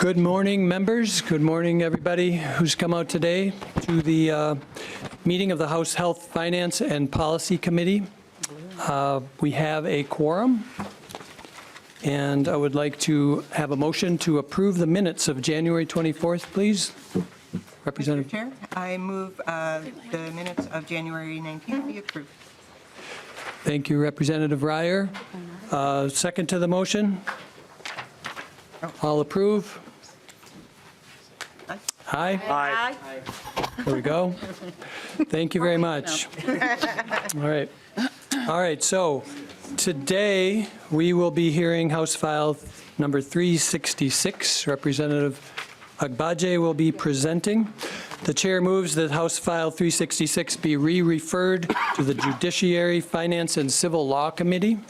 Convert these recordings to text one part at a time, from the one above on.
Good morning, members. Good morning, everybody who's come out today to the meeting of the House Health, Finance, and Policy Committee. We have a quorum, and I would like to have a motion to approve the minutes of January 24th, please. Representative. Mr. Chair, I move the minutes of January 19th be approved. Thank you, Representative Ryer. Second to the motion? All approve? Aye? Aye. There we go. Thank you very much. All right, so today we will be hearing House File number 366. Representative Agbaje will be presenting. The chair moves that House File 366 be re-referred to the Judiciary, Finance, and Civil Law Committee.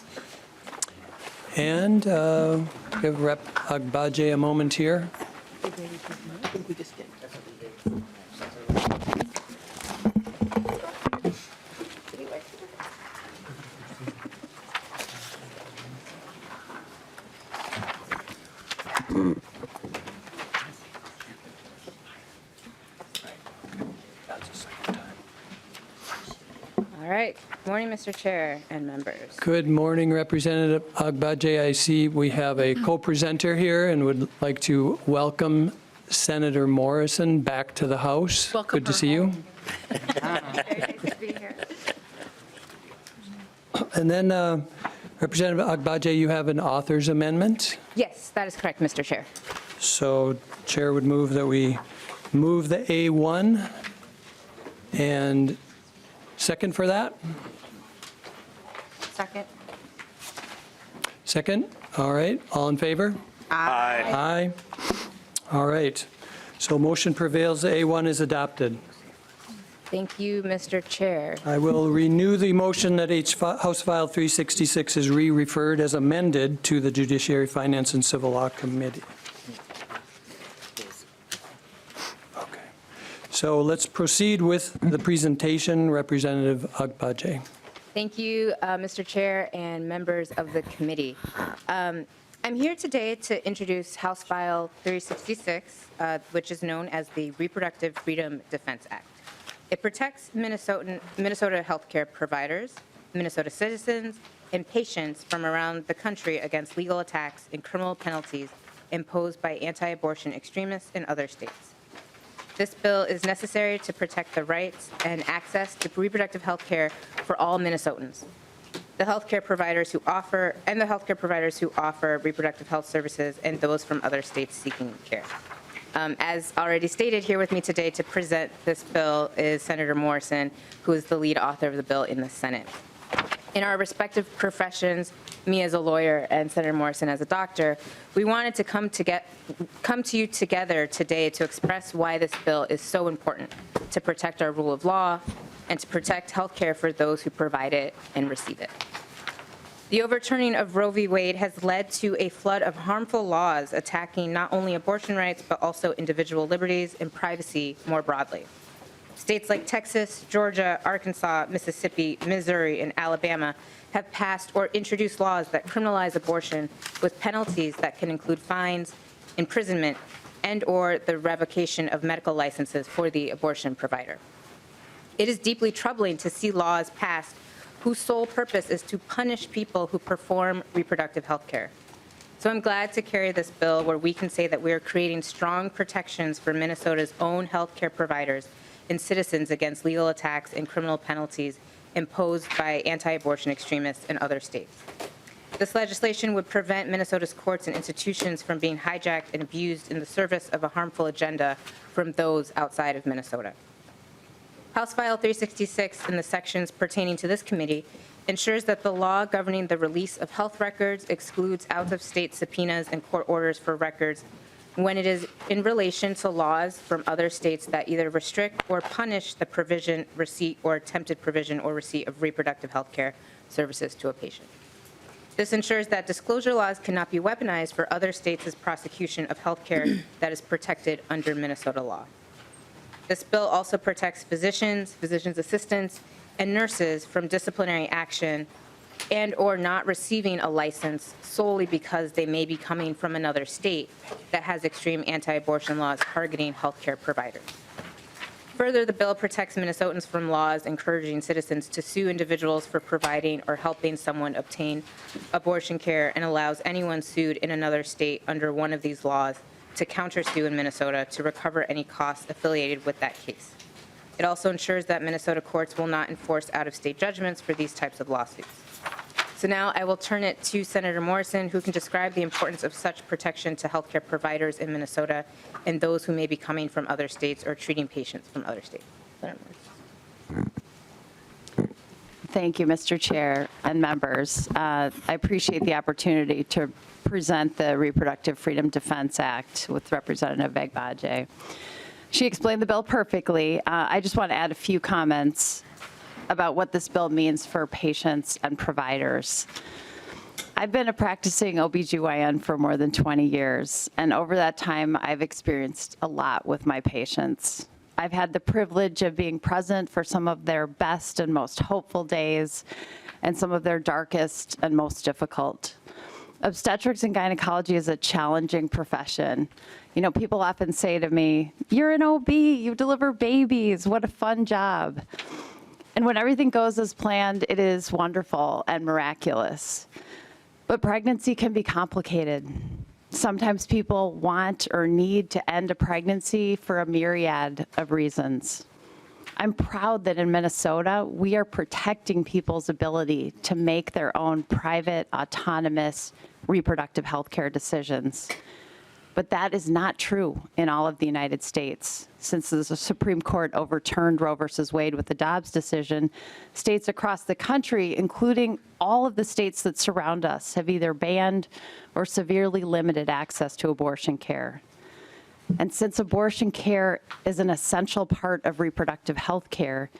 And give Rep. Agbaje a moment here. All right. Good morning, Mr. Chair and members. Good morning, Representative Agbaje. I see we have a co-presenter here and would like to welcome Senator Morrison back to the House. Welcome Good to her see you. Very nice to be here. And then Representative Agbaje, you have an author's amendment. Yes, that is correct, Mr. Chair. So Chair would move that we move the A1 and second for that? Second. Second? All right. All in favor? Aye. Aye. All right. So motion prevails. The A1 is adopted. Thank you, Mr. Chair. I will renew the motion that House File 366 is re-referred as amended to the Judiciary, Finance, and Civil Law Committee. Okay. So let's proceed with the presentation. Representative Agbaje. Thank you, Mr. Chair and members of the committee. I'm here today to introduce House File 366, which is known as the Reproductive Freedom Defense Act. It protects Minnesota healthcare providers, Minnesota citizens, and patients from around the country against legal attacks and criminal penalties imposed by anti-abortion extremists in other states. This bill is necessary to protect the rights and access to reproductive health care for all Minnesotans. The healthcare providers who offer reproductive health services and those from other states seeking care. As already stated, here with me today to present this bill is Senator Morrison, who is the lead author of the bill in the Senate. In our respective professions, me as a lawyer and Senator Morrison as a doctor, we wanted to come to you together today to express why this bill is so important to protect our rule of law and to protect health care for those who provide it and receive it. The overturning of Roe v. Wade has led to a flood of harmful laws attacking not only abortion rights, but also individual liberties and privacy more broadly. States like Texas, Georgia, Arkansas, Mississippi, Missouri, and Alabama have passed or introduced laws that criminalize abortion with penalties that can include fines, imprisonment, and/or the revocation of medical licenses for the abortion provider. It is deeply troubling to see laws passed whose sole purpose is to punish people who perform reproductive health care. So I'm glad to carry this bill where we can say that we are creating strong protections for Minnesota's own health care providers and citizens against legal attacks and criminal penalties imposed by anti-abortion extremists in other states. This legislation would prevent Minnesota's courts and institutions from being hijacked and abused in the service of a harmful agenda from those outside of Minnesota. House File 366 in the sections pertaining to this committee ensures that the law governing the release of health records excludes out-of-state subpoenas and court orders for records when it is in relation to laws from other states that either restrict or punish the provision, receipt, or attempted provision or receipt of reproductive health care services to a patient. This ensures that disclosure laws cannot be weaponized for other states' prosecution of health care that is protected under Minnesota law. This bill also protects physicians, physicians' assistants, and nurses from disciplinary action and or not receiving a license solely because they may be coming from another state that has extreme anti-abortion laws targeting healthcare providers. Further, the bill protects Minnesotans from laws encouraging citizens to sue individuals for providing or helping someone obtain abortion care and allows anyone sued in another state under one of these laws to countersue in Minnesota to recover any costs affiliated with that case. It also ensures that Minnesota courts will not enforce out-of-state judgments for these types of lawsuits. So now I will turn it to Senator Morrison, who can describe the importance of such protection to healthcare providers in Minnesota and those who may be coming from other states or treating patients from other states. Senator Morrison. Thank you, Mr. Chair and members. I appreciate the opportunity to present the Reproductive Freedom Defense Act with Representative Agbaje. She explained the bill perfectly. I just want to add a few comments about what this bill means for patients and providers. I've been a practicing OBGYN for more than 20 years, and over that time, I've experienced a lot with my patients. I've had the privilege of being present for some of their best and most hopeful days and some of their darkest and most difficult. Obstetrics and gynecology is a challenging profession. You know, people often say to me, "You're an OB, you deliver babies, what a fun job." And when everything goes as planned, it is wonderful and miraculous. But pregnancy can be complicated. Sometimes people want or need to end a pregnancy for a myriad of reasons. I'm proud that in Minnesota, we are protecting people's ability to make their own private, autonomous reproductive health care decisions. But that is not true in all of the United States. Since the Supreme Court overturned Roe versus Wade with the Dobbs decision, states across the country, including all of the states that surround us, have either banned or severely limited access to abortion care. And since abortion care is an essential part of reproductive health care,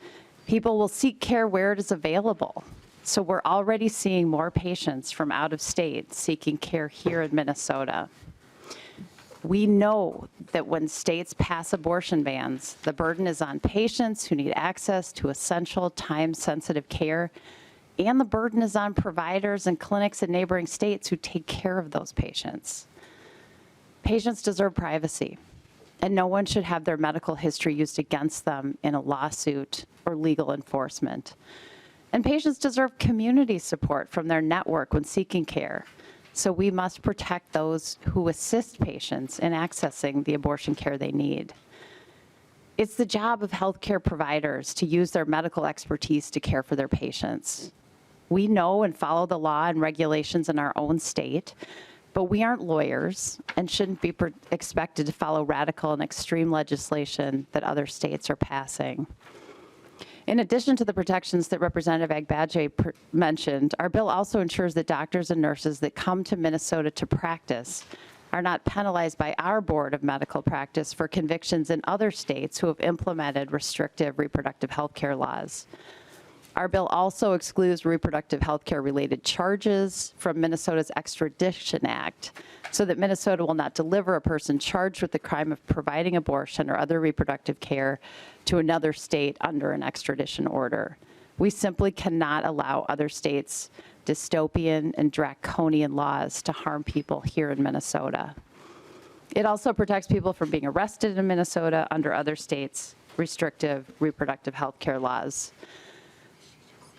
people will seek care where it is available. So we're already seeing more patients from out of state seeking care here in Minnesota. We know that when states pass abortion bans, the burden is on patients who need access to essential, time-sensitive care, and the burden is on providers and clinics in neighboring states who take care of those patients. Patients deserve privacy, and no one should have their medical history used against them in a lawsuit or legal enforcement. And patients deserve community support from their network when seeking care. So we must protect those who assist patients in accessing the abortion care they need. It's the job of healthcare providers to use their medical expertise to care for their patients. We know and follow the law and regulations in our own state, but we aren't lawyers and shouldn't be expected to follow radical and extreme legislation that other states are passing. In addition to the protections that Representative Agbaje mentioned, our bill also ensures that doctors and nurses that come to Minnesota to practice are not penalized by our Board of Medical Practice for convictions in other states who have implemented restrictive reproductive health care laws. Our bill also excludes reproductive health care related charges from Minnesota's Extradition Act, so that Minnesota will not deliver a person charged with the crime of providing abortion or other reproductive care to another state under an extradition order. We simply cannot allow other states' dystopian and draconian laws to harm people here in Minnesota. It also protects people from being arrested in Minnesota under other states' restrictive reproductive health care laws.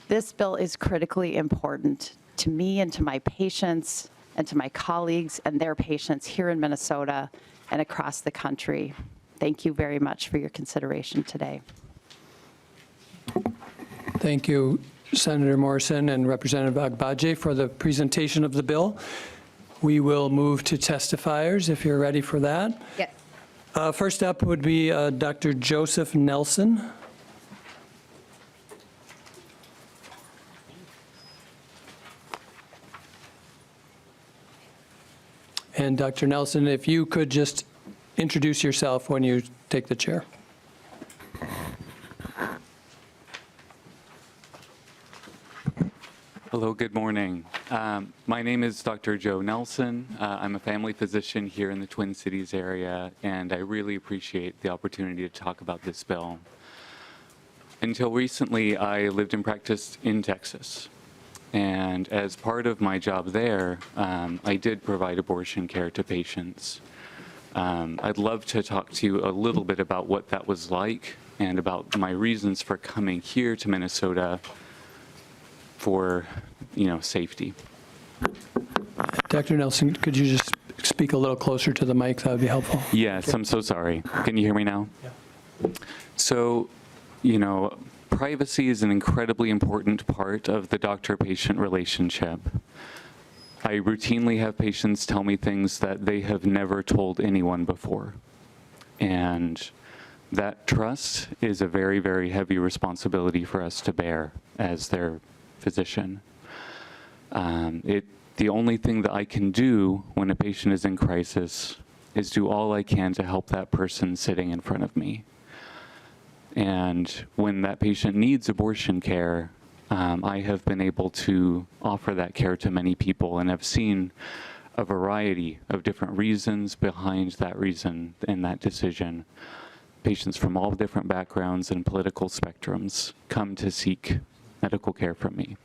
This bill is critically important to me and to my patients and to my colleagues and their patients here in Minnesota and across the country. Thank you very much for your consideration today. Thank you, Senator Morrison and Representative Agbaje, for the presentation of the bill. We will move to testifiers if you're ready for that. Yes. First up would be Dr. Joseph Nelson. And Dr. Nelson, if you could just introduce yourself when you take the chair. Hello, good morning. My name is Dr. Joe Nelson. I'm a family physician here in the Twin Cities area, and I really appreciate the opportunity to talk about this bill. Until recently, I lived and practiced in Texas. And as part of my job there, I did provide abortion care to patients. I'd love to talk to you a little bit about what that was like and about my reasons for coming here to Minnesota for, safety. Dr. Nelson, could you just speak a little closer to the mic? That would be helpful. Yes, I'm so sorry. Can you hear me now? Yeah. So, privacy is an incredibly important part of the doctor-patient relationship. I routinely have patients tell me things that they have never told anyone before. And that trust is a very, very heavy responsibility for us to bear as their physician. The only thing that I can do when a patient is in crisis is do all I can to help that person sitting in front of me. And when that patient needs abortion care, I have been able to offer that care to many people, and have seen a variety of different reasons behind that reason and that decision. Patients from all different backgrounds and political spectrums come to seek medical care from me.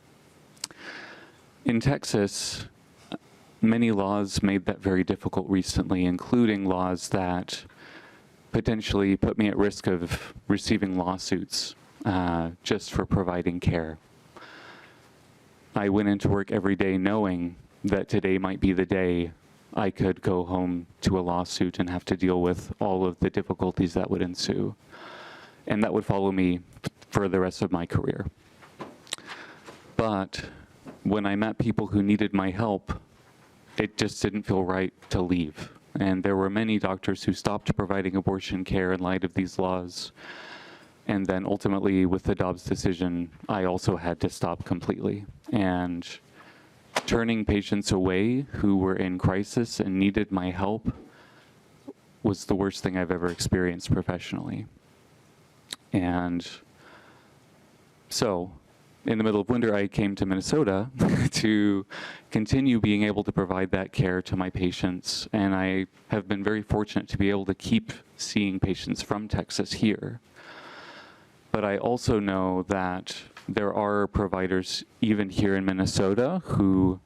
In Texas, many laws made that very difficult recently, including laws that potentially put me at risk of receiving lawsuits just for providing care. I went into work every day knowing that today might be the day I could go home to a lawsuit and have to deal with all of the difficulties that would ensue. And that would follow me for the rest of my career. But when I met people who needed my help, it just didn't feel right to leave. And there were many doctors who stopped providing abortion care in light of these laws. And then ultimately, with the Dobbs decision, I also had to stop completely. And turning patients away who were in crisis and needed my help was the worst thing I've ever experienced professionally. And so, in the middle of winter, I came to Minnesota to continue being able to provide that care to my patients. And I have been very fortunate to be able to keep seeing patients from Texas here. But I also know that there are providers, even here in Minnesota, who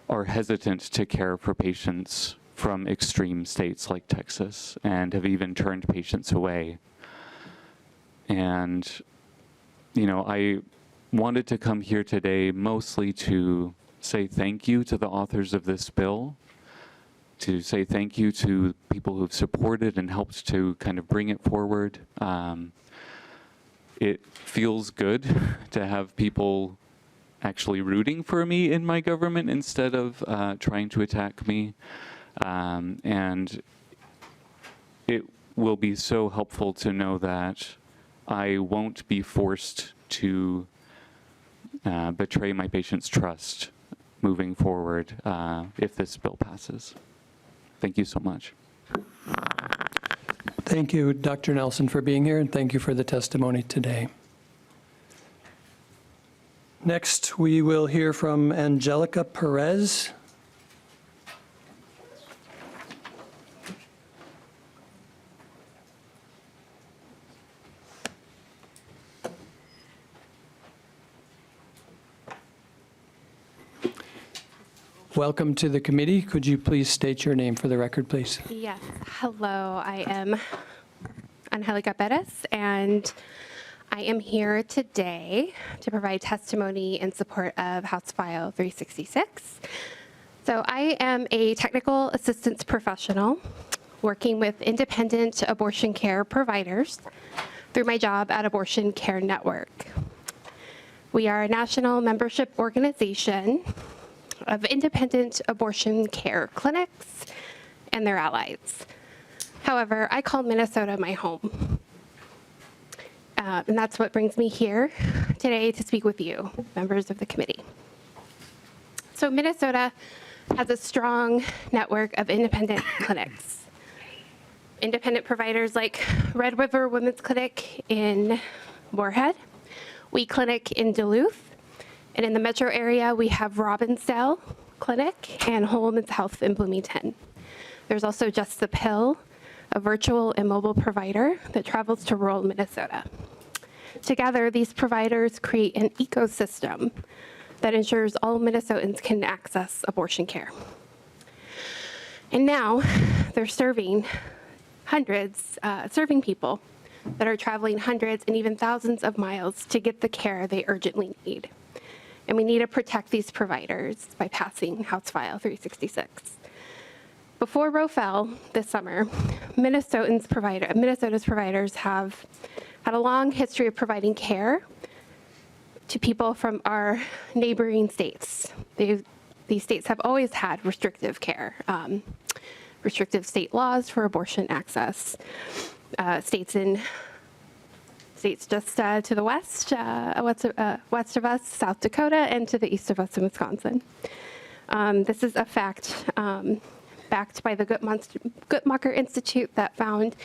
are hesitant to care for patients from extreme states like Texas, and have even turned patients away. And, I wanted to come here today mostly to say thank you to the authors of this bill, to say thank you to people who've supported and helped to kind of bring it forward. It feels good to have people actually rooting for me in my government instead of trying to attack me. And it will be so helpful to know that I won't be forced to betray my patients' trust moving forward if this bill passes. Thank you so much. Thank you, Dr. Nelson, for being here, and thank you for the testimony today. Next, we will hear from Angelica Perez. Welcome to the committee. Could you please state your name for the record, please? Yes. Hello. I am Angelica Perez, and I am here today to provide testimony in support of House File 366. So I am a technical assistance professional working with independent abortion care providers through my job at Abortion Care Network. We are a national membership organization of independent abortion care clinics and their allies. However, I call Minnesota my home. And that's what brings me here today to speak with you, members of the committee. So Minnesota has a strong network of independent clinics. Independent providers like Red River Women's Clinic in Moorhead, We Clinic in Duluth, and in the metro area, we have Robbinsdale Clinic and Whole Woman's Health in Bloomington. There's also Just the Pill, a virtual and mobile provider that travels to rural Minnesota. Together, these providers create an ecosystem that ensures all Minnesotans can access abortion care. And now they're serving people that are traveling hundreds and even thousands of miles to get the care they urgently need. And we need to protect these providers by passing House File 366. Before Roe fell this summer, Minnesota's providers have had a long history of providing care to people from our neighboring states. These states have always had restrictive care, restrictive state laws for abortion access. States just to the west of us, South Dakota, and to the east of us in Wisconsin. This is a fact backed by the Guttmacher Institute that found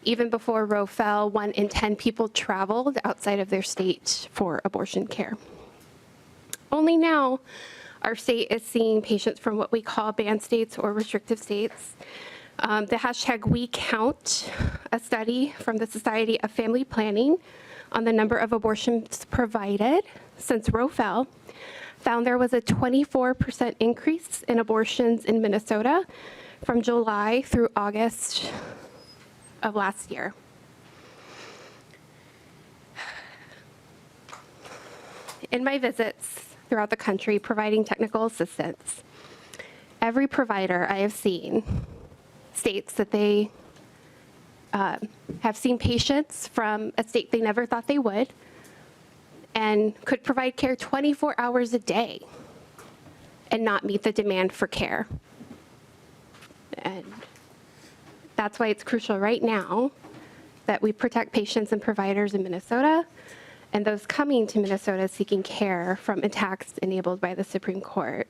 even before Roe fell, 1 in 10 people traveled outside of their state for abortion care. Only now, our state is seeing patients from what we call banned states or restrictive states. The hashtag WeCount, a study from the Society of Family Planning on the number of abortions provided since Roe fell, found there was a 24% increase in abortions in Minnesota from July through August of last year. In my visits throughout the country providing technical assistance, every provider I have seen states that they have seen patients from a state they never thought they would and could provide care 24 hours a day and not meet the demand for care. And that's why it's crucial right now that we protect patients and providers in Minnesota and those coming to Minnesota seeking care from attacks enabled by the Supreme Court.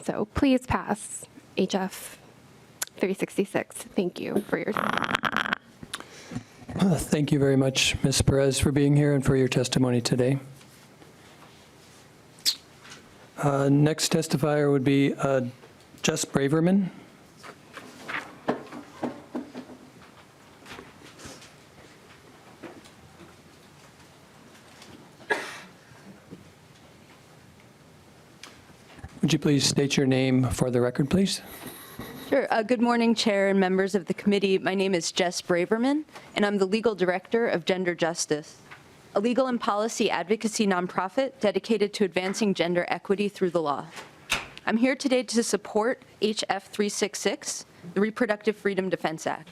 So please pass HF 366. Thank you for your time. Thank you very much, Ms. Perez, for being here and for your testimony today. Next testifier would be Jess Braverman. Would you please state your name for the record, please? Sure. Good morning, Chair and members of the committee. My name is Jess Braverman, and I'm the Legal Director of Gender Justice, a legal and policy advocacy nonprofit dedicated to advancing gender equity through the law. I'm here today to support HF 366, the Reproductive Freedom Defense Act.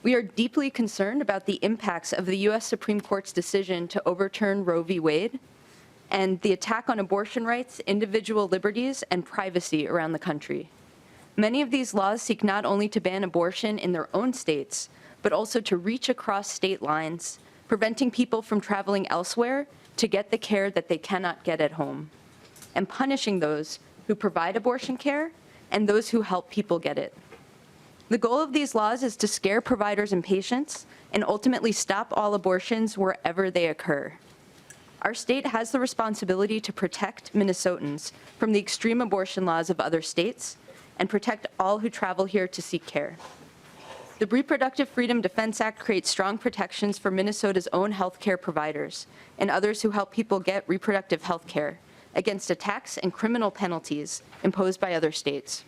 We are deeply concerned about the impacts of the U.S. Supreme Court's decision to overturn Roe v. Wade and the attack on abortion rights, individual liberties, and privacy around the country. Many of these laws seek not only to ban abortion in their own states, but also to reach across state lines, preventing people from traveling elsewhere to get the care that they cannot get at home, and punishing those who provide abortion care and those who help people get it. The goal of these laws is to scare providers and patients and ultimately stop all abortions wherever they occur. Our state has the responsibility to protect Minnesotans from the extreme abortion laws of other states and protect all who travel here to seek care. The Reproductive Freedom Defense Act creates strong protections for Minnesota's own health care providers and others who help people get reproductive health care against attacks and criminal penalties imposed by other states.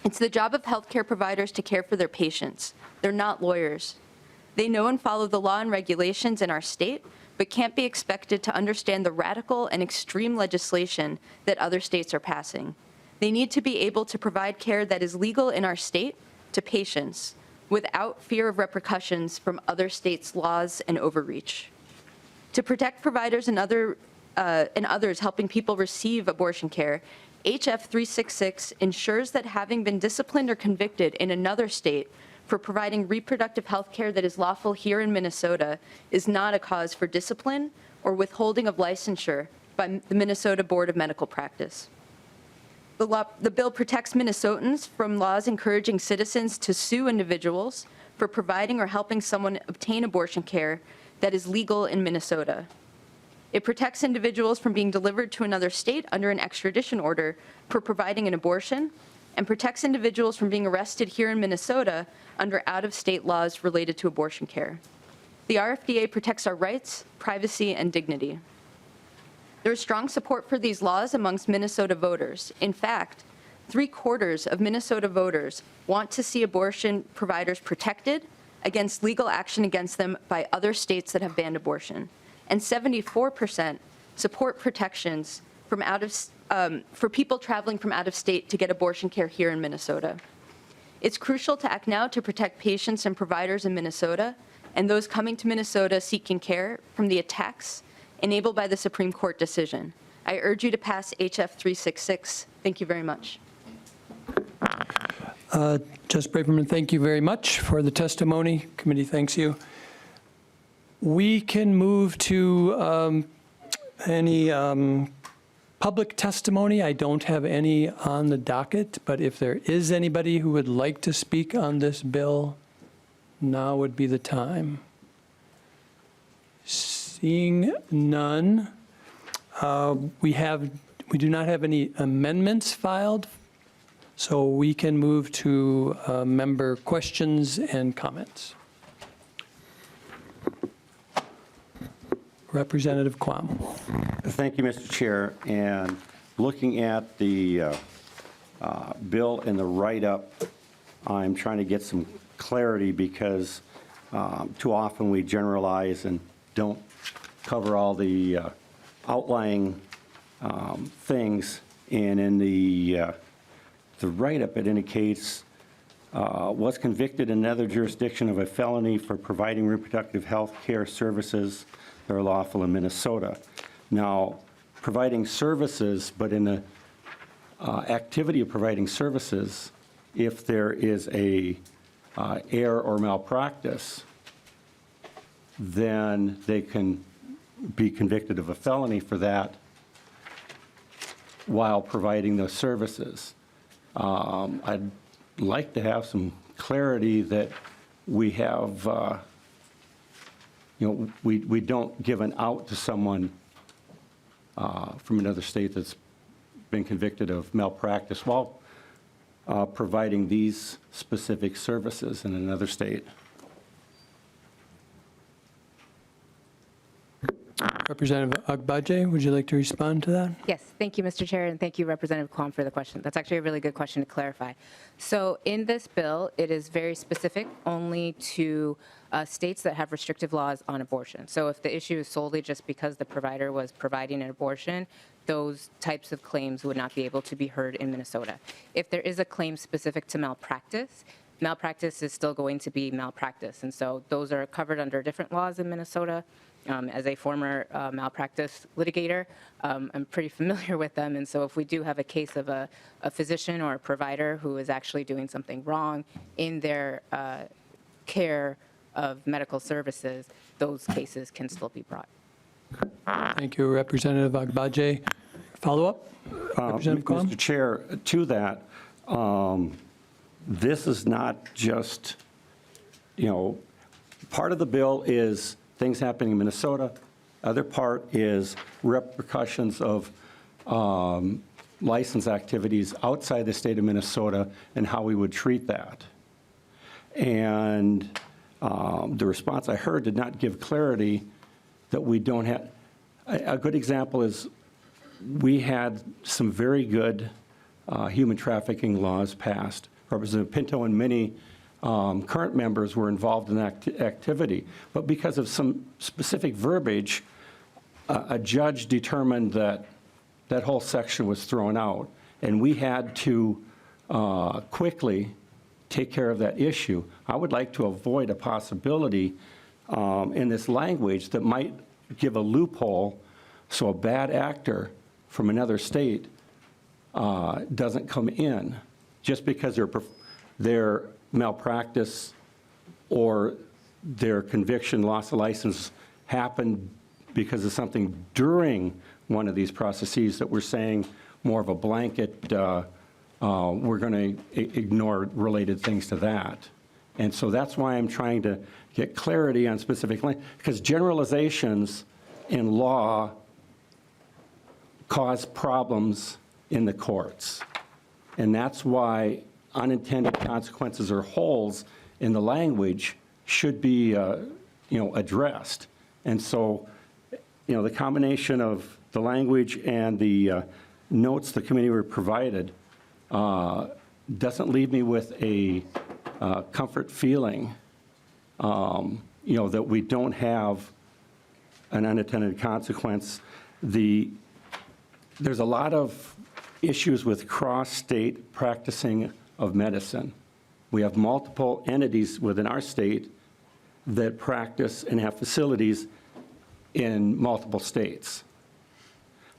It's the job of health care providers to care for their patients. They're not lawyers. They know and follow the law and regulations in our state, but can't be expected to understand the radical and extreme legislation that other states are passing. They need to be able to provide care that is legal in our state to patients without fear of repercussions from other states' laws and overreach. To protect providers and others helping people receive abortion care, HF 366 ensures that having been disciplined or convicted in another state for providing reproductive health care that is lawful here in Minnesota is not a cause for discipline or withholding of licensure by the Minnesota Board of Medical Practice. The bill protects Minnesotans from laws encouraging citizens to sue individuals for providing or helping someone obtain abortion care that is legal in Minnesota. It protects individuals from being delivered to another state under an extradition order for providing an abortion, and protects individuals from being arrested here in Minnesota under out-of-state laws related to abortion care. The RFDA protects our rights, privacy, and dignity. There is strong support for these laws amongst Minnesota voters. In fact, 3/4 of Minnesota voters want to see abortion providers protected against legal action against them by other states that have banned abortion. And 74% support protections from for people traveling from out of state to get abortion care here in Minnesota. It's crucial to act now to protect patients and providers in Minnesota and those coming to Minnesota seeking care from the attacks enabled by the Supreme Court decision. I urge you to pass HF 366. Thank you very much. Justice Braverman, thank you very much for the testimony. Committee thanks you. We can move to any public testimony. I don't have any on the docket, but if there is anybody who would like to speak on this bill, now would be the time. Seeing none, we do not have any amendments filed, so we can move to member questions and comments. Representative Quam. Thank you, Mr. Chair. And looking at the bill and the write-up, I'm trying to get some clarity because too often we generalize and don't cover all the outlying things. And in the write-up, it indicates was convicted in another jurisdiction of a felony for providing reproductive health care services that are lawful in Minnesota. Now, providing services, but in the activity of providing services, if there is a error or malpractice, then they can be convicted of a felony for that while providing those services. I'd like to have some clarity that we have, we don't give an out to someone from another state that's been convicted of malpractice while providing these specific services in another state. Representative Agbaje, would you like to respond to that? Yes, thank you, Mr. Chair, and thank you, Representative Quam, for the question. That's actually a really good question to clarify. So in this bill, it is very specific only to states that have restrictive laws on abortion. So if the issue is solely just because the provider was providing an abortion, those types of claims would not be able to be heard in Minnesota. If there is a claim specific to malpractice, malpractice is still going to be malpractice. And so those are covered under different laws in Minnesota. As a former malpractice litigator, I'm pretty familiar with them. And so if we do have a case of a physician or a provider who is actually doing something wrong in their care of medical services, those cases can still be brought. Thank you, Representative Agbaje. Follow-up? Representative Quam? Mr. Chair, to that, this is not just, part of the bill is things happening in Minnesota. Other part is repercussions of license activities outside the state of Minnesota and how we would treat that. And the response I heard did not give clarity that we don't have. A good example is we had some very good human trafficking laws passed. Representative Pinto and many current members were involved in that activity. But because of some specific verbiage, a judge determined that that whole section was thrown out. And we had to quickly take care of that issue. I would like to avoid a possibility in this language that might give a loophole so a bad actor from another state doesn't come in just because their malpractice or their conviction, loss of license happened because of something during one of these processes that we're saying more of a blanket, we're going to ignore related things to that. And so that's why I'm trying to get clarity on specific language, because generalizations in law cause problems in the courts. And that's why unintended consequences or holes in the language should be, addressed. And so, the combination of the language and the notes the committee were provided doesn't leave me with a comfort feeling, that we don't have an unintended consequence. There's a lot of issues with cross-state practicing of medicine. We have multiple entities within our state that practice and have facilities in multiple states.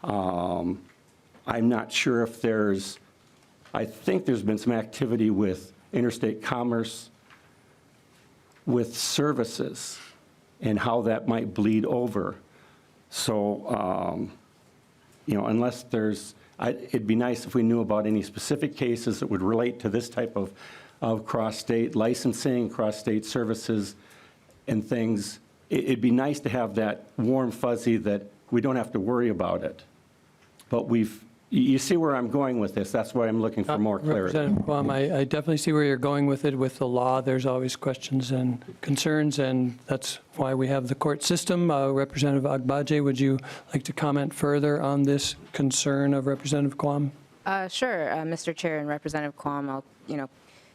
I'm not sure if I think there's been some activity with interstate commerce, with services, and how that might bleed over. So, unless it'd be nice if we knew about any specific cases that would relate to this type of cross-state licensing, cross-state services and things. It'd be nice to have that warm fuzzy that we don't have to worry about it. But you see where I'm going with this. That's why I'm looking for more clarity. Representative Quam, I definitely see where you're going with it. With the law, there's always questions and concerns, and that's why we have the court system. Representative Agbaje, would you like to comment further on this concern of Representative Quam? Sure, Mr. Chair and Representative Quam.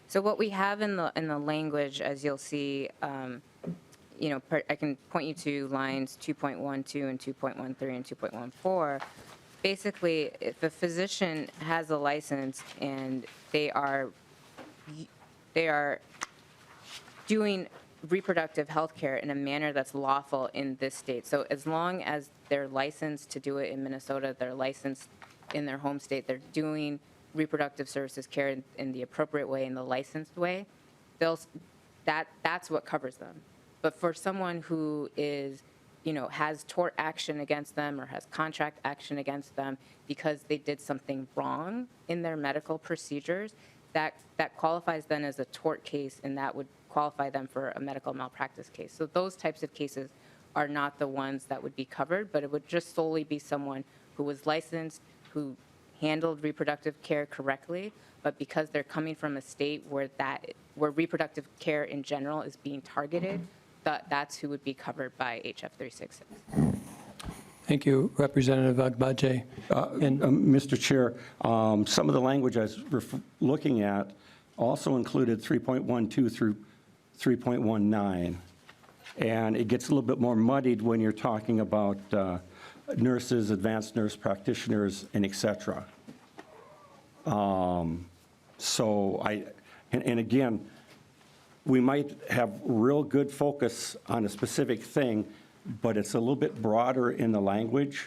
So what we have in the language, as you'll see, I can point you to lines 2.12 and 2.13 and 2.14. Basically, if a physician has a license and they are doing reproductive health care in a manner that's lawful in this state. So as long as they're licensed to do it in Minnesota, they're licensed in their home state, they're doing reproductive services care in the appropriate way, in the licensed way, that's what covers them. But for someone who is, has tort action against them or has contract action against them because they did something wrong in their medical procedures, that qualifies then as a tort case, and that would qualify them for a medical malpractice case. So those types of cases are not the ones that would be covered, but it would just solely be someone who was licensed, who handled reproductive care correctly, but because they're coming from a state where reproductive care in general is being targeted, that's who would be covered by HF 366. Thank you, Representative Agbaje. Mr. Chair, some of the language I was looking at also included 3.12 through 3.19. And it gets a little bit more muddied when you're talking about nurses, advanced nurse practitioners, and et cetera. And again, we might have real good focus on a specific thing, but it's a little bit broader in the language.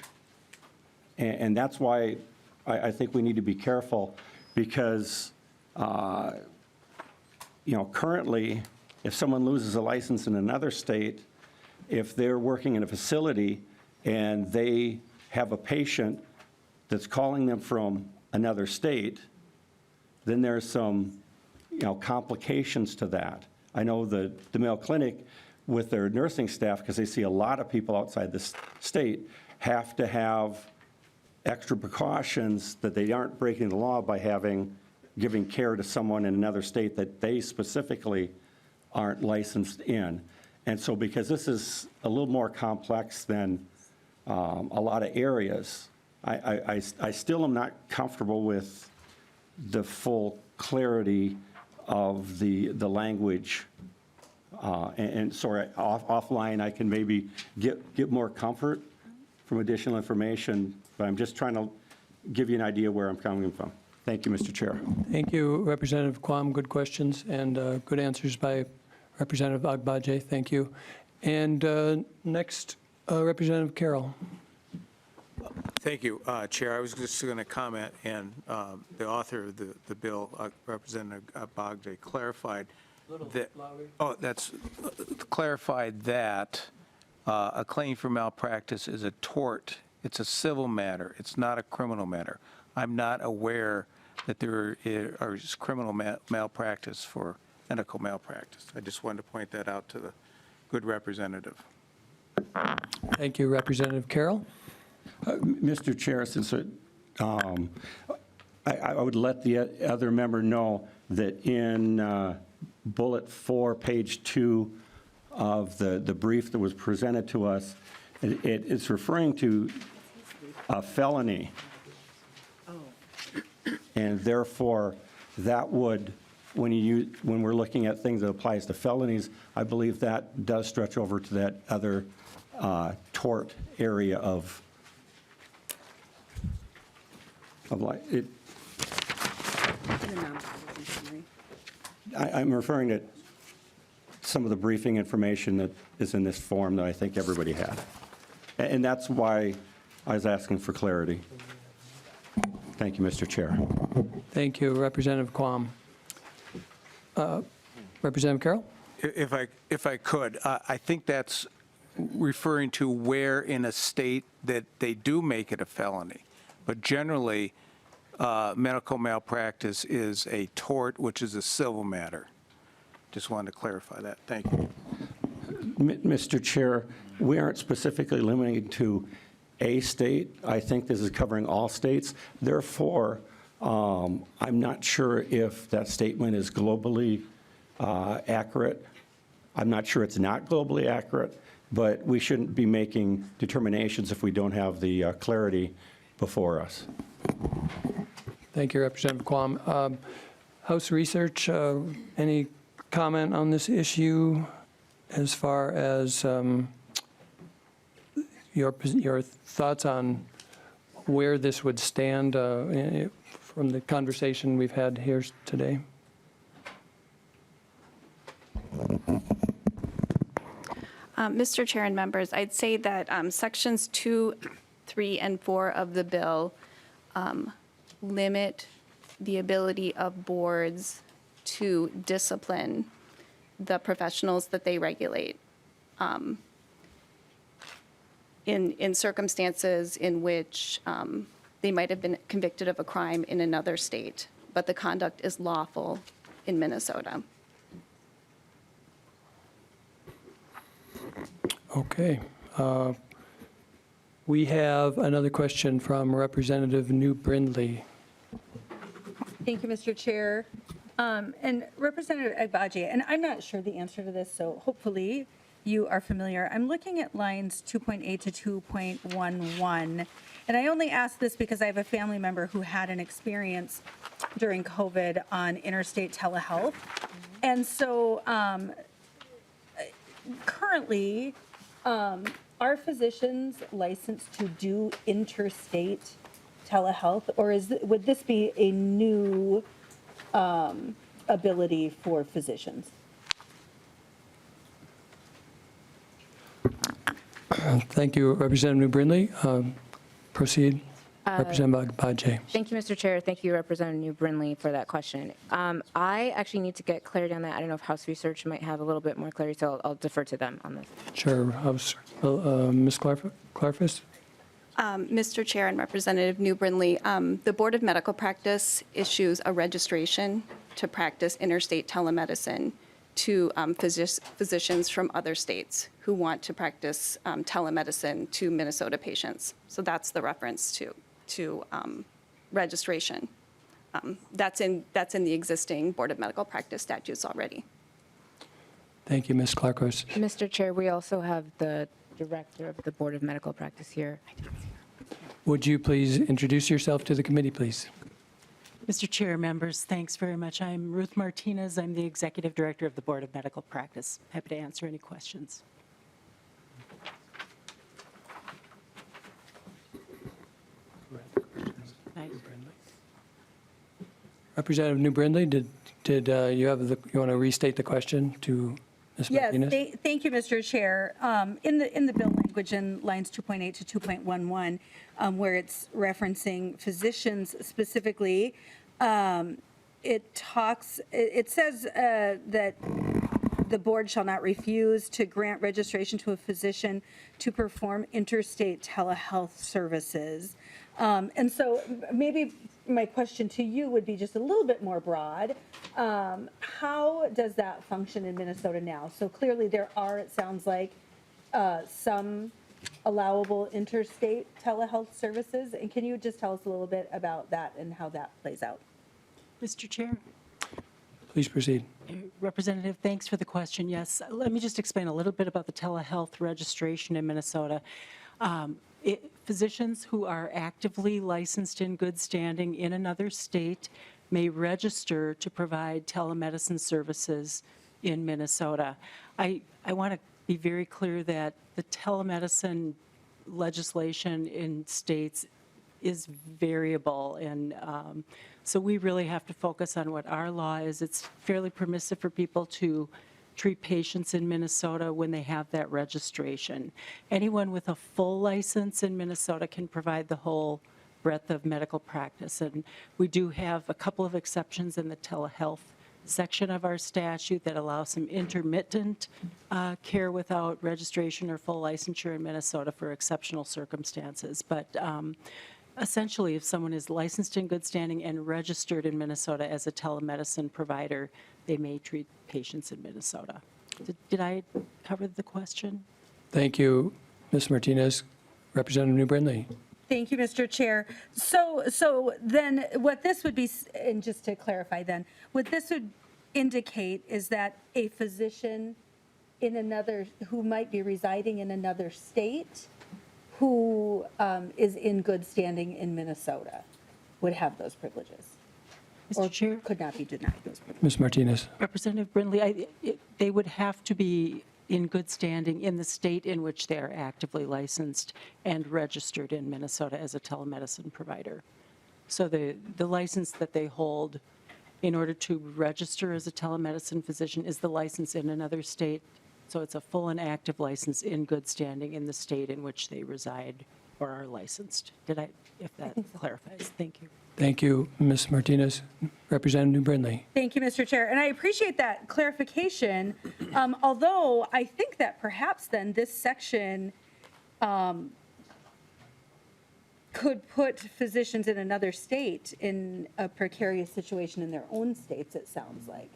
And that's why I think we need to be careful, because currently, if someone loses a license in another state, if they're working in a facility and they have a patient that's calling them from another state, then there's some complications to that. I know the Mayo Clinic, with their nursing staff, because they see a lot of people outside the state, have to have extra precautions that they aren't breaking the law by giving care to someone in another state that they specifically aren't licensed in. And so because this is a little more complex than a lot of areas, I still am not comfortable with the full clarity of the language. And sorry, offline I can maybe get more comfort from additional information, but I'm just trying to give you an idea where I'm coming from. Thank you, Mr. Chair. Thank you, Representative Quam. Good questions and good answers by Representative Agbaje. Thank you. And next, Representative Carroll. Thank you, Chair. I was just going to comment, and the author of the bill, Representative Agbaje, clarified that. Clarified that a claim for malpractice is a tort. It's a civil matter. It's not a criminal matter. I'm not aware that there is criminal malpractice for medical malpractice. I just wanted to point that out to the good representative. Thank you, Representative Carroll. Mr. Chair, since I would let the other member know that in bullet 4, page 2 of the brief that was presented to us, it's referring to a felony. And therefore, that would, when we're looking at things that applies to felonies, I believe that does stretch over to that other tort area of like, I'm referring to some of the briefing information that is in this form that I think everybody had. And that's why I was asking for clarity. Thank you, Mr. Chair. Thank you, Representative Quam. Representative Carroll? If I could, I think that's referring to where in a state that they do make it a felony. But generally, medical malpractice is a tort, which is a civil matter. Just wanted to clarify that. Thank you. Mr. Chair, we aren't specifically limiting to a state. I think this is covering all states. Therefore, I'm not sure if that statement is globally accurate. I'm not sure it's not globally accurate, but we shouldn't be making determinations if we don't have the clarity before us. Thank you, Representative Quam. House Research, any comment on this issue as far as your thoughts on where this would stand from the conversation we've had here today? Mr. Chair and members, I'd say that sections 2, 3, and 4 of the bill limit the ability of boards to discipline the professionals that they regulate in circumstances in which they might have been convicted of a crime in another state, but the conduct is lawful in Minnesota. Okay. We have another question from Representative New Brindley. Thank you, Mr. Chair. And Representative Agbaje, and I'm not sure the answer to this, so hopefully you are familiar. I'm looking at lines 2.8 to 2.11, and I only ask this because I have a family member who had an experience during COVID on interstate telehealth. And so currently, are physicians licensed to do interstate telehealth, or would this be a new ability for physicians? Thank you, Representative New Brindley. Proceed, Representative Agbaje. Thank you, Mr. Chair. Thank you, Representative New Brindley, for that question. I actually need to get clarity on that. I don't know if House Research might have a little bit more clarity, so I'll defer to them on this. Sure. Ms. Clarfus? Mr. Chair and Representative New Brindley, the Board of Medical Practice issues a registration to practice interstate telemedicine to physicians from other states who want to practice telemedicine to Minnesota patients. So that's the reference to registration. That's in the existing Board of Medical Practice statutes already. Thank you, Ms. Clarkos. Mr. Chair, we also have the Director of the Board of Medical Practice here. Would you please introduce yourself to the committee, please? Mr. Chair, members, thanks very much. I'm Ruth Martinez. I'm the Executive Director of the Board of Medical Practice. Happy to answer any questions. Representative New Brindley, did you want to restate the question to Ms. Martinez? Yes, thank you, Mr. Chair. In the bill language in lines 2.8 to 2.11, where it's referencing physicians specifically, it says that the board shall not refuse to grant registration to a physician to perform interstate telehealth services. And so maybe my question to you would be just a little bit more broad. How does that function in Minnesota now? So clearly there are, it sounds like, some allowable interstate telehealth services. And can you just tell us a little bit about that and how that plays out? Mr. Chair? Please proceed. Representative, thanks for the question. Yes, let me just explain a little bit about the telehealth registration in Minnesota. physicians who are actively licensed in good standing in another state may register to provide telemedicine services in Minnesota. I want to be very clear that the telemedicine legislation in states is variable, and so we really have to focus on what our law is. It's fairly permissive for people to treat patients in Minnesota when they have that registration. Anyone with a full license in Minnesota can provide the whole breadth of medical practice, and we do have a couple of exceptions in the telehealth section of our statute that allow some intermittent care without registration or full licensure in Minnesota for exceptional circumstances. But essentially, if someone is licensed in good standing and registered in Minnesota as a telemedicine provider, they may treat patients in Minnesota. Did I cover the question? Thank you, Ms. Martinez. Representative New Brindley. Thank you, Mr. Chair. So then what this would be, and just to clarify then, what this would indicate is that a physician in another, who might be residing in another state, who is in good standing in Minnesota, would have those privileges. Mr. Chair? Could not be denied those privileges. Ms. Martinez. Representative Brindley, they would have to be in good standing in the state in which they are actively licensed and registered in Minnesota as a telemedicine provider. So the license that they hold in order to register as a telemedicine physician is the license in another state. So it's a full and active license in good standing in the state in which they reside or are licensed. If that clarifies, thank you. Thank you, Ms. Martinez. Representative New Brindley. Thank you, Mr. Chair. And I appreciate that clarification, although I think that perhaps then this section could put physicians in another state in a precarious situation in their own states, it sounds like,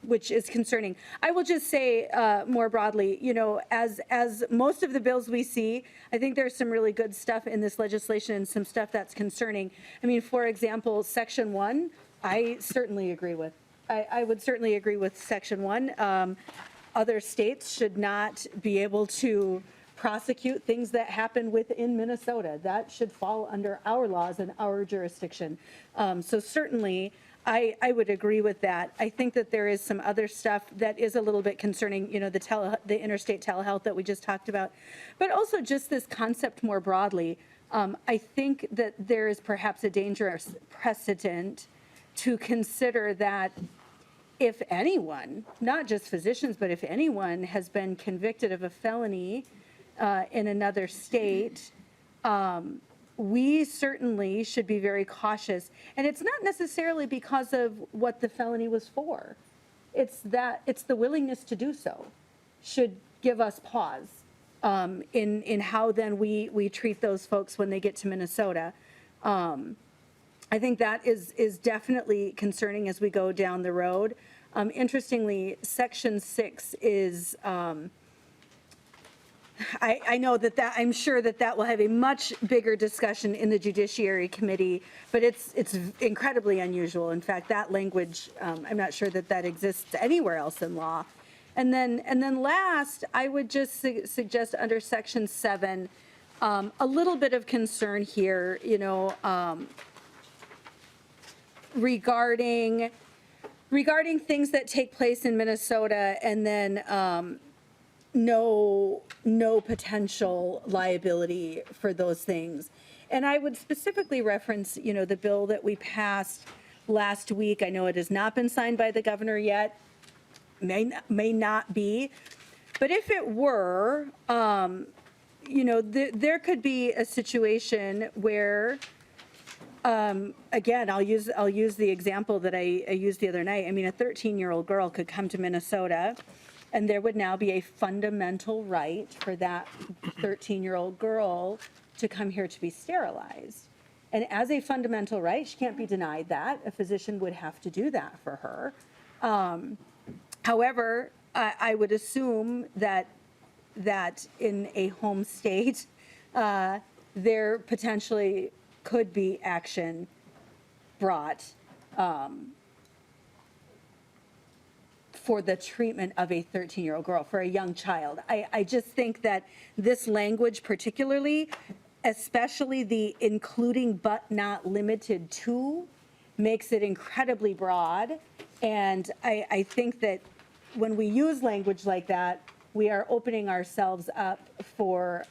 which is concerning. I will just say more broadly, as most of the bills we see, I think there's some really good stuff in this legislation and some stuff that's concerning. I mean, for example, Section 1, I certainly agree with. I would certainly agree with Section 1. Other states should not be able to prosecute things that happen within Minnesota. That should fall under our laws and our jurisdiction. So certainly, I would agree with that. I think that there is some other stuff that is a little bit concerning, the interstate telehealth that we just talked about, but also just this concept more broadly. I think that there is perhaps a dangerous precedent to consider that if anyone, not just physicians, but if anyone has been convicted of a felony in another state, we certainly should be very cautious. And it's not necessarily because of what the felony was for. It's the willingness to do so should give us pause in how then we treat those folks when they get to Minnesota. I think that is definitely concerning as we go down the road. Interestingly, Section 6 is, I know that I'm sure that will have a much bigger discussion in the Judiciary Committee, but it's incredibly unusual. In fact, that language, I'm not sure that exists anywhere else in law. And then last, I would just suggest under Section 7, a little bit of concern here, regarding things that take place in Minnesota and then no potential liability for those things. And I would specifically reference, the bill that we passed last week. I know it has not been signed by the governor yet, may not be. But if it were, there could be a situation where, again, I'll use the example that I used the other night. I mean, a 13-year-old girl could come to Minnesota, and there would now be a fundamental right for that 13-year-old girl to come here to be sterilized. And as a fundamental right, she can't be denied that. A physician would have to do that for her. However, I would assume that in a home state, there potentially could be action brought for the treatment of a 13-year-old girl, for a young child. I just think that this language particularly, especially the including but not limited to, makes it incredibly broad. And I think that when we use language like that, we are opening ourselves up for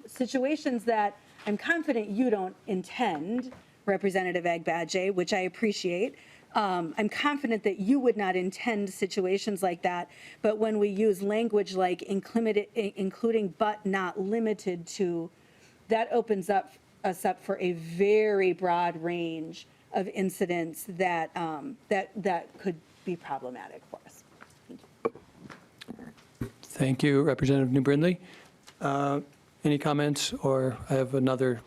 situations that I'm confident you don't intend, Representative Agbaje, which I appreciate. I'm confident that you would not intend situations like that, but when we use language like including but not limited to, that opens us up for a very broad range of incidents that could be problematic for us. Thank you, Representative New Brindley. Any comments, or I have another?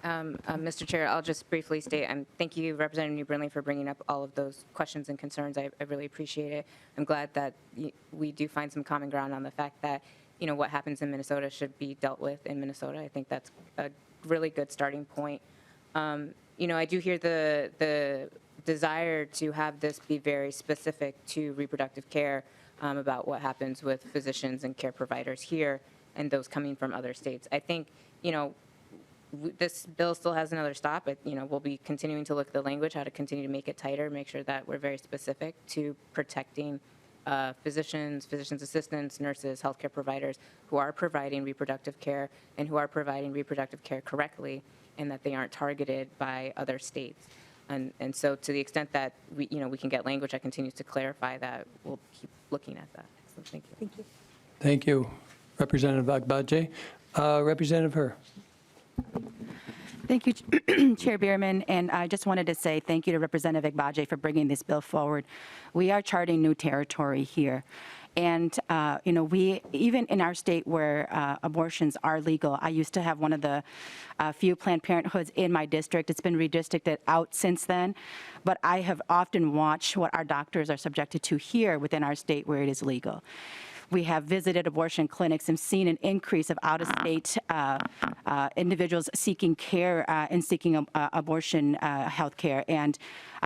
Mr. Chair, I'll just briefly state, thank you, Representative New Brindley, for bringing up all of those questions and concerns. I really appreciate it. I'm glad that we do find some common ground on the fact that, what happens in Minnesota should be dealt with in Minnesota. I think that's a really good starting point. I do hear the desire to have this be very specific to reproductive care about what happens with physicians and care providers here and those coming from other states. I think, this bill still has another stop. We'll be continuing to look at the language, how to continue to make it tighter, make sure that we're very specific to protecting physicians, physician's assistants, nurses, healthcare providers who are providing reproductive care and who are providing reproductive care correctly, and that they aren't targeted by other states. And so to the extent that we can get language that continues to clarify that, we'll keep looking at that. So thank you. Thank you. Thank you, Representative Agbaje. Representative Herr. Thank you, Chair Bierman, and I just wanted to say thank you to Representative Agbaje for bringing this bill forward. We are charting new territory here. And, we, even in our state where abortions are legal, I used to have one of the few Planned Parenthoods in my district. It's been redistricted out since then. But I have often watched what our doctors are subjected to here within our state where it is legal. We have visited abortion clinics and seen an increase of out-of-state individuals seeking care and seeking abortion health care, and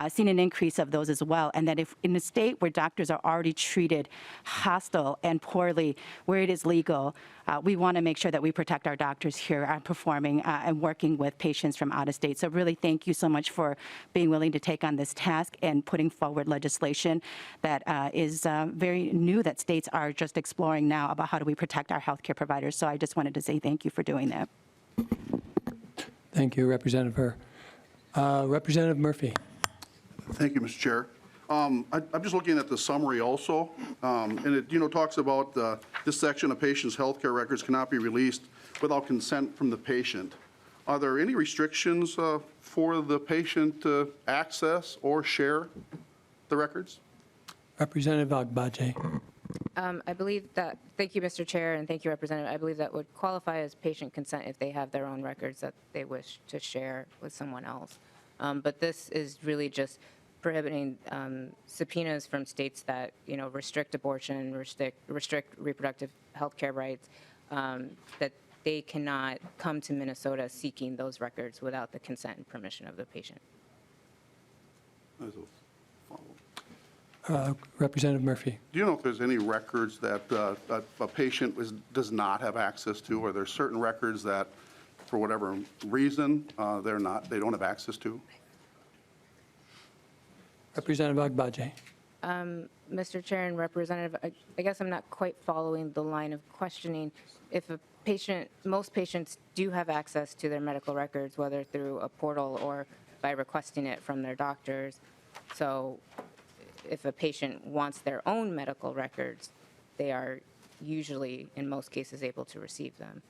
seen an increase of those as well. And that if in a state where doctors are already treated hostile and poorly, where it is legal, we want to make sure that we protect our doctors here performing and working with patients from out of state. So really thank you so much for being willing to take on this task and putting forward legislation that is very new, that states are just exploring now about how do we protect our healthcare providers. So I just wanted to say thank you for doing that. Thank you, Representative Herr. Representative Murphy. Thank you, Mr. Chair. I'm just looking at the summary also, and it talks about this section of patient's healthcare records cannot be released without consent from the patient. Are there any restrictions for the patient to access or share the records? Representative Agbaje. I believe that, thank you, Mr. Chair, and thank you, Representative. I believe that would qualify as patient consent if they have their own records that they wish to share with someone else. But this is really just prohibiting subpoenas from states that, restrict abortion, restrict reproductive health care rights, that they cannot come to Minnesota seeking those records without the consent and permission of the patient. As a follow-up. Representative Murphy. Do you know if there's any records that a patient does not have access to? Or there's certain records that, for whatever reason, they don't have access to? Representative Agbaje. Mr. Chair and Representative, I guess I'm not quite following the line of questioning. If a patient, most patients do have access to their medical records, whether through a portal or by requesting it from their doctors. So if a patient wants their own medical records, they are usually, in most cases, able to receive them.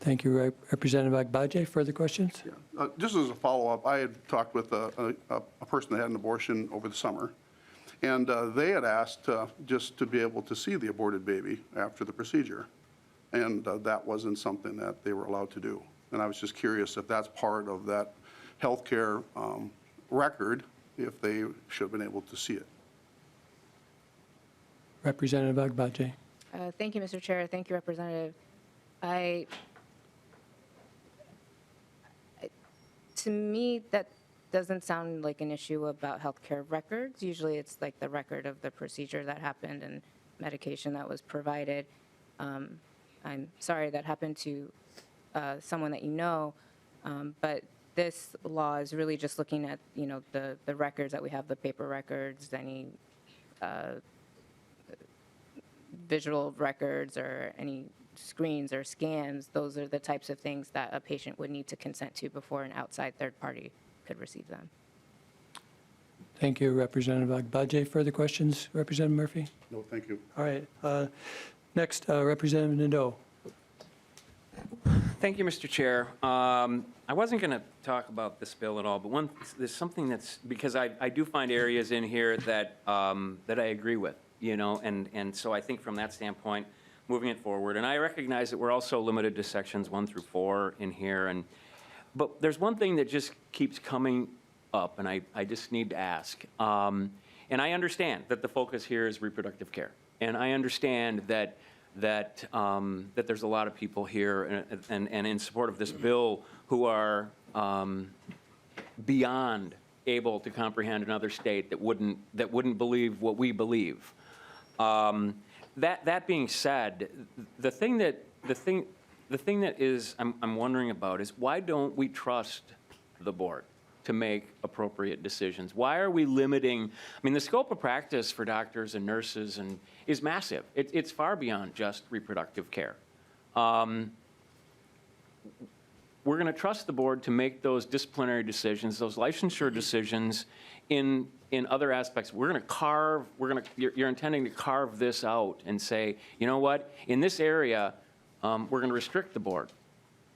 Thank you, Representative Agbaje. Further questions? Yeah. Just as a follow-up, I had talked with a person that had an abortion over the summer, and they had asked just to be able to see the aborted baby after the procedure, and that wasn't something that they were allowed to do. And I was just curious if that's part of that healthcare record, if they should have been able to see it. Representative Agbaje. Thank you, Mr. Chair. Thank you, Representative. To me, that doesn't sound like an issue about healthcare records. Usually it's like the record of the procedure that happened and medication that was provided. I'm sorry that happened to someone that you know, but this law is really just looking at, the records that we have, the paper records, any visual records or any screens or scans. Those are the types of things that a patient would need to consent to before an outside third party could receive them. Thank you, Representative Agbaje. Further questions, Representative Murphy? No, thank you. All right. Next, Representative Nadeau. Thank you, Mr. Chair. I wasn't going to talk about this bill at all, but there's something that's, because I do find areas in here that I agree with, and so I think from that standpoint, moving it forward. And I recognize that we're also limited to sections 1 through 4 in here, but there's one thing that just keeps coming up, and I just need to ask. And I understand that the focus here is reproductive care, and I understand that there's a lot of people here and in support of this bill who are beyond able to comprehend another state that wouldn't believe what we believe. That being said, the thing that is I'm wondering about is, why don't we trust the board to make appropriate decisions? Why are we limiting? I mean, the scope of practice for doctors and nurses is massive. It's far beyond just reproductive care. We're going to trust the board to make those disciplinary decisions, those licensure decisions in other aspects. You're intending to carve this out and say, you know what, in this area, we're going to restrict the board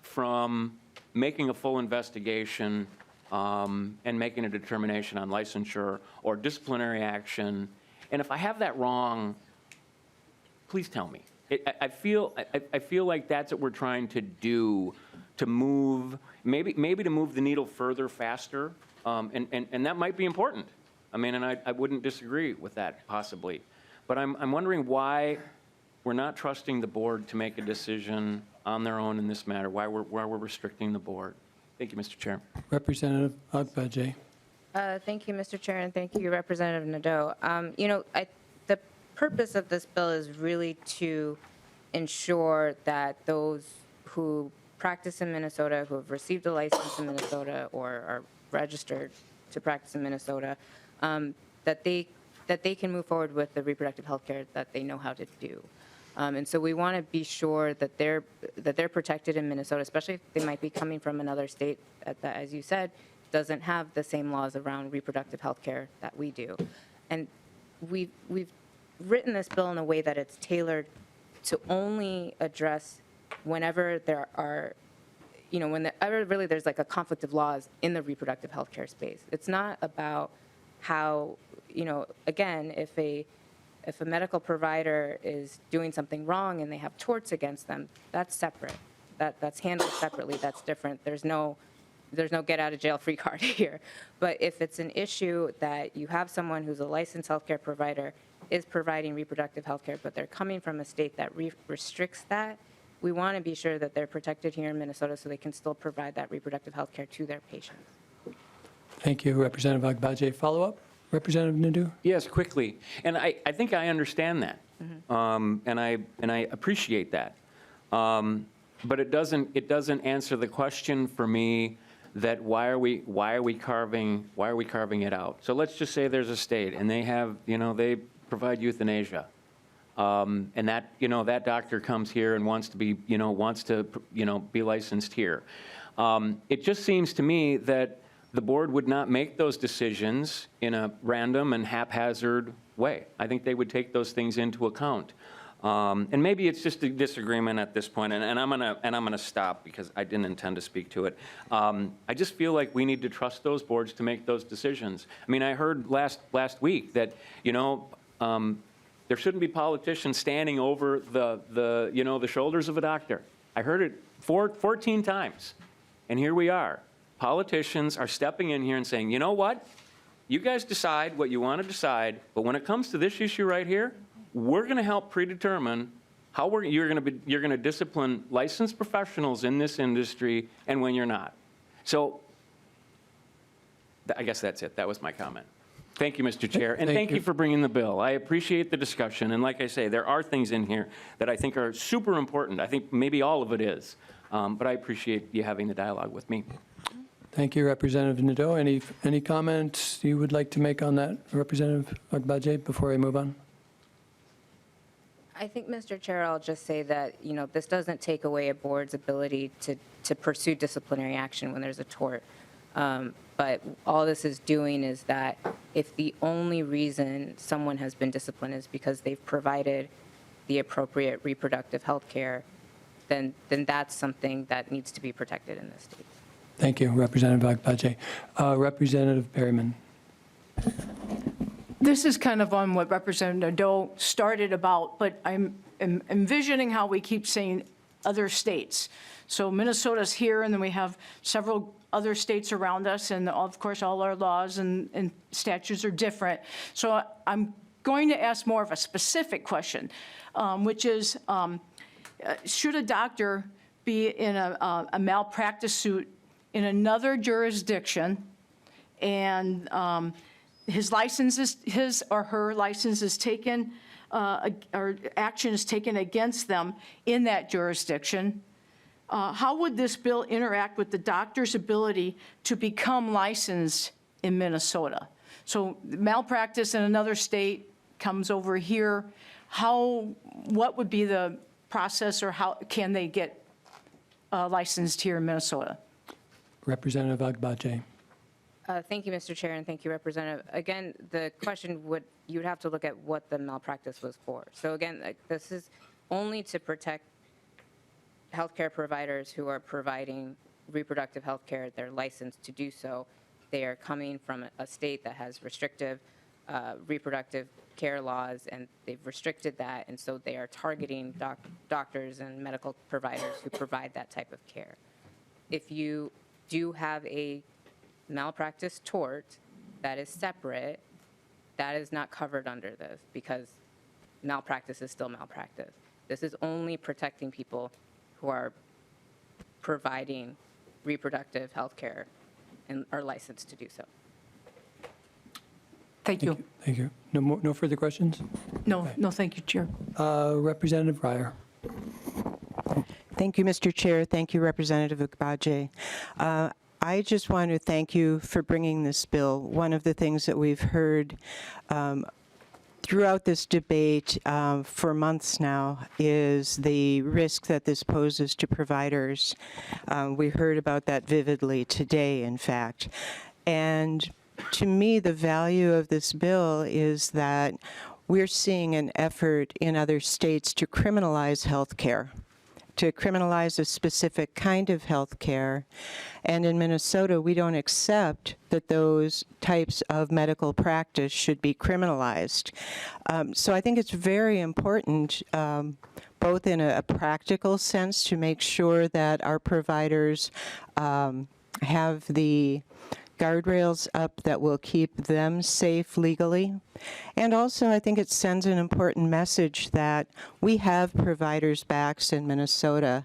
from making a full investigation and making a determination on licensure or disciplinary action. And if I have that wrong, please tell me. I feel like that's what we're trying to do, to move, maybe to move the needle further, faster, and that might be important. I mean, and I wouldn't disagree with that possibly, but I'm wondering why we're not trusting the board to make a decision on their own in this matter. Why we're restricting the board. Thank you, Mr. Chair. Representative Agbaje. Thank you, Mr. Chair, and thank you, Representative Nadeau. The purpose of this bill is really to ensure that those who practice in Minnesota, who have received a license in Minnesota or are registered to practice in Minnesota, that they can move forward with the reproductive health care that they know how to do. And so we want to be sure that they're protected in Minnesota, especially if they might be coming from another state that, as you said, doesn't have the same laws around reproductive health care that we do. And we've written this bill in a way that it's tailored to only address whenever there are, whenever really there's like a conflict of laws in the reproductive health care space. It's not about how, again, if a medical provider is doing something wrong and they have torts against them, that's separate. That's handled separately. That's different. There's no get out of jail free card here. But if it's an issue that you have someone who's a licensed healthcare provider is providing reproductive health care, but they're coming from a state that restricts that, we want to be sure that they're protected here in Minnesota so they can still provide that reproductive health care to their patients. Thank you, Representative Agbaje. Follow-up, Representative Nadeau? Yes, quickly. And I think I understand that, and I appreciate that. But it doesn't answer the question for me that why are we carving it out? So let's just say there's a state and they have, they provide euthanasia. And that doctor comes here and wants to be licensed here. It just seems to me that the board would not make those decisions in a random and haphazard way. I think they would take those things into account. And maybe it's just a disagreement at this point, and I'm gonna stop because I didn't intend to speak to it. I just feel like we need to trust those boards to make those decisions. I mean, I heard last week that there shouldn't be politicians standing over the shoulders of a doctor. I heard it 14 times, and here we are. Politicians are stepping in here and saying, you know what? You guys decide what you want to decide, but when it comes to this issue right here, we're going to help predetermine how you're going to discipline licensed professionals in this industry and when you're not. So I guess that's it. That was my comment. Thank you, Mr. Chair, and Thank thank you. you for bringing the bill. I appreciate the discussion, and like I say, there are things in here that I think are super important. I think maybe all of it is, but I appreciate you having the dialogue with me. Thank you, Representative Nadeau. Any comments you would like to make on that, Representative Agbaje, before I move on? I think, Mr. Chair, I'll just say that, this doesn't take away a board's ability to pursue disciplinary action when there's a tort. But all this is doing is that if the only reason someone has been disciplined is because they've provided the appropriate reproductive health care, then that's something that needs to be protected in this state. Thank you, Representative Agbaje. Representative Berryman. This is kind of on what Representative Nadeau started about, but I'm envisioning how we keep saying other states. So Minnesota's here, and then we have several other states around us, and of course, all our laws and statutes are different. So I'm going to ask more of a specific question, which is, should a doctor be in a malpractice suit in another jurisdiction, and his or her license is taken, or action is taken against them in that jurisdiction? How would this bill interact with the doctor's ability to become licensed in Minnesota? So malpractice in another state comes over here. What would be the process, or how can they get licensed here in Minnesota? Representative Agbaje. Thank you, Mr. Chair, and thank you, Representative. Again, the question you would have to look at what the malpractice was for. So again, this is only to protect healthcare providers who are providing reproductive health care. They're licensed to do so. They are coming from a state that has restrictive reproductive care laws, and they've restricted that, and so they are targeting doctors and medical providers who provide that type of care. If you do have a malpractice tort that is separate, that is not covered under this, because malpractice is still malpractice. This is only protecting people who are providing reproductive health care and are licensed to do so. Thank you. Thank you. No further questions? No, thank you, Chair. Representative Breyer. Thank you, Mr. Chair. Thank you, Representative Agbaje. I just want to thank you for bringing this bill. One of the things that we've heard throughout this debate for months now is the risk that this poses to providers. We heard about that vividly today, in fact. And to me, the value of this bill is that we're seeing an effort in other states to criminalize health care, to criminalize a specific kind of health care. And in Minnesota, we don't accept that those types of medical practice should be criminalized. So I think it's very important, both in a practical sense, to make sure that our providers have the guardrails up that will keep them safe legally. And also, I think it sends an important message that we have providers' backs in Minnesota.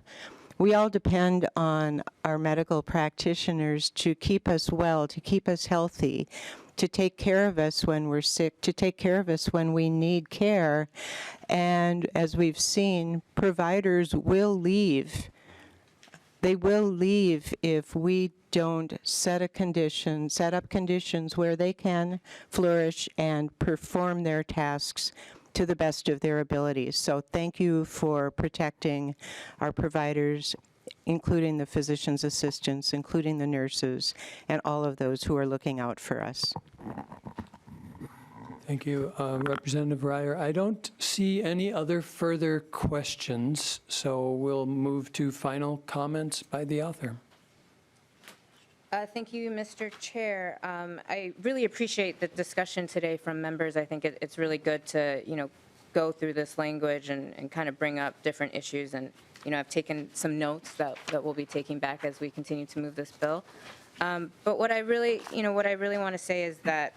We all depend on our medical practitioners to keep us well, to keep us healthy, to take care of us when we're sick, to take care of us when we need care. And as we've seen, providers will leave. They will leave if we don't set up conditions where they can flourish and perform their tasks to the best of their abilities. So thank you for protecting our providers, including the physician's assistants, including the nurses, and all of those who are looking out for us. Thank you, Representative Breyer. I don't see any other further questions, so we'll move to final comments by the author. Thank you, Mr. Chair. I really appreciate the discussion today from members. I think it's really good to, go through this language and kind of bring up different issues. And, I've taken some notes that we'll be taking back as we continue to move this bill. But what I really want to say is that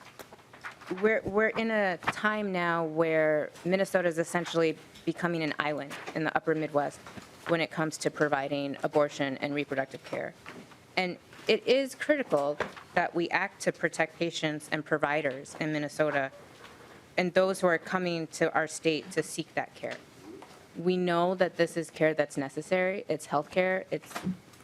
we're in a time now where Minnesota is essentially becoming an island in the upper Midwest when it comes to providing abortion and reproductive care. And it is critical that we act to protect patients and providers in Minnesota and those who are coming to our state to seek that care. We know that this is care that's necessary. It's healthcare.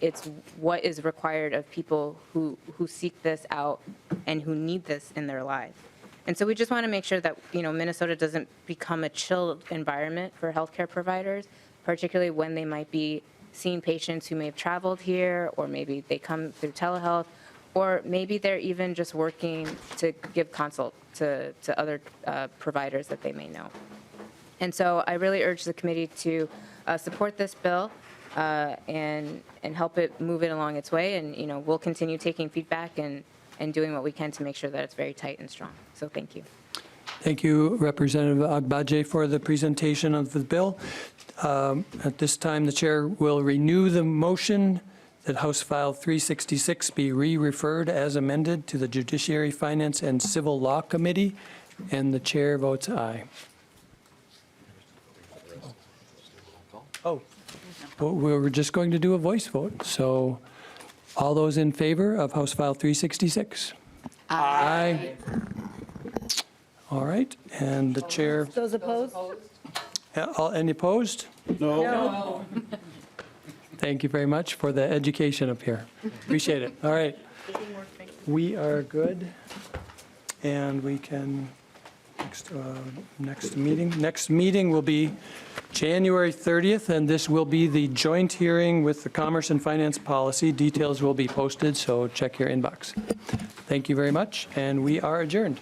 It's what is required of people who seek this out and who need this in their lives. And so we just want to make sure that, Minnesota doesn't become a chilled environment for healthcare providers, particularly when they might be seeing patients who may have traveled here, or maybe they come through telehealth, or maybe they're even just working to give consult to other providers that they may know. And so I really urge the committee to support this bill and help it move it along its way. And, we'll continue taking feedback and doing what we can to make sure that it's very tight and strong. So thank you. Thank you, Representative Agbaje, for the presentation of the bill. At this time, the chair will renew the motion that House File 366 be re-referred as amended to the Judiciary, Finance, and Civil Law Committee, and the chair votes aye. Oh, well, we're just going to do a voice vote. So all those in favor of House File 366? Aye. All right, and the chair, Those opposed? any opposed? No. Thank you very much for the education up here. Appreciate it. All right. We are good, and we can, next meeting will be January 30th, and this will be the joint hearing with the Commerce and Finance Policy. Details will be posted, so check your inbox. Thank you very much, and we are adjourned.